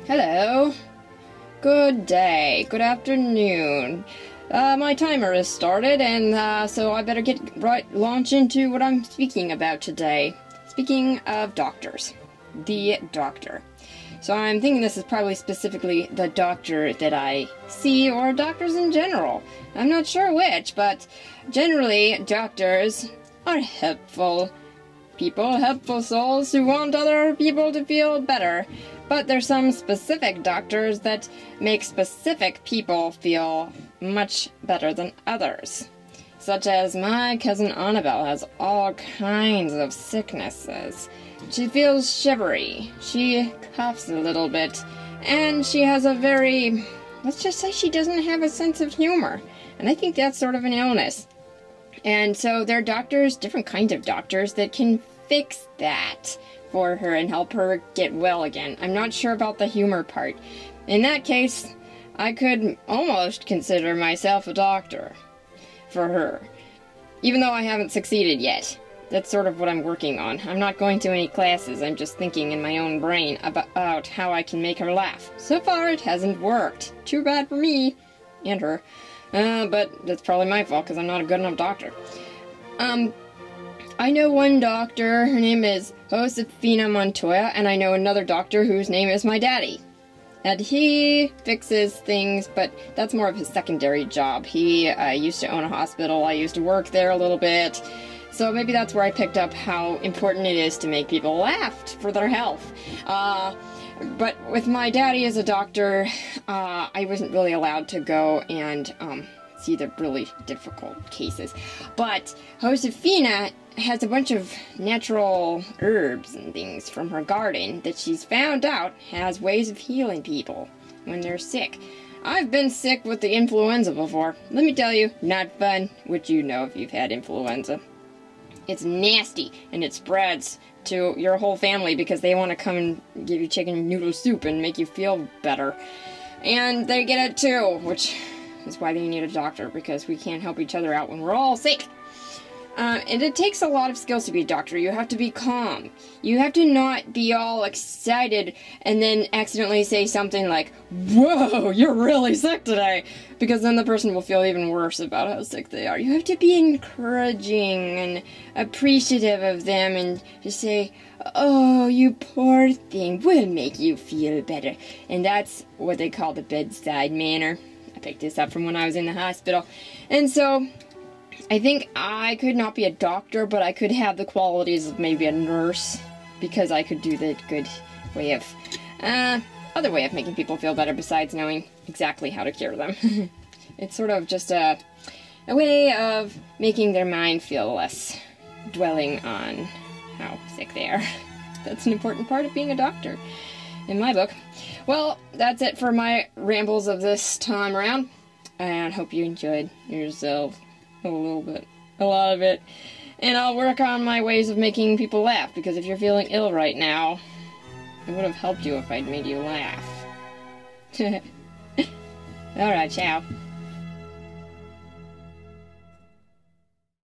Hello. Good day. Good afternoon. My timer is started, and so I better launch into what I'm speaking about today. Speaking of doctors. The doctor. So I'm thinking this is probably specifically the doctor that I see, or doctors in general. I'm not sure which, but generally doctors are helpful people, helpful souls who want other people to feel better. But there's some specific doctors that make specific people feel much better than others. Such as my cousin Annabelle has all kinds of sicknesses. She feels shivery, she coughs a little bit, and she has a very, let's just say she doesn't have a sense of humor. And I think that's sort of an illness. And so there are doctors, different kinds of doctors, that can fix that for her and help her get well again. I'm not sure about the humor part. In that case, I could almost consider myself a doctor for her, even though I haven't succeeded yet. That's sort of what I'm working on. I'm not going to any classes, I'm just thinking in my own brain about how I can make her laugh. So far, it hasn't worked. Too bad for me, and her. But that's probably my fault, because I'm not a good enough doctor. I know one doctor, her name is Josefina Montoya, and I know another doctor whose name is my daddy. And he fixes things, but that's more of his secondary job. He used to own a hospital, I used to work there a little bit, so maybe that's where I picked up how important it is to make people laugh for their health. But with my daddy as a doctor, I wasn't really allowed to go and see the really difficult cases. But Josefina has a bunch of natural herbs and things from her garden that she's found out has ways of healing people when they're sick. I've been sick with the influenza before. Let me tell you, not fun, which you know if you've had influenza. It's nasty, and it spreads to your whole family because they want to come and give you chicken noodle soup and make you feel better. And they get it too, which is why they need a doctor, because we can't help each other out when we're all sick. And it takes a lot of skills to be a doctor. You have to be calm. You have to not be all excited and then accidentally say something like, "Whoa, you're really sick today," because then the person will feel even worse about how sick they are. You have to be encouraging and appreciative of them and just say, "Oh, you poor thing, we'll make you feel better." And that's what they call the bedside manner. I picked this up from when I was in the hospital. And so I think I could not be a doctor, but I could have the qualities of maybe a nurse, because I could do the good way of, other way of making people feel better besides knowing exactly how to cure them. It's sort of just a way of making their mind feel less dwelling on how sick they are. That's an important part of being a doctor, in my book. Well, that's it for my rambles of this time around, and hope you enjoyed yourself. A little bit. A lot of it. And I'll work on my ways of making people laugh, because if you're feeling ill right now, it would have helped you if I'd made you laugh. Alright, ciao.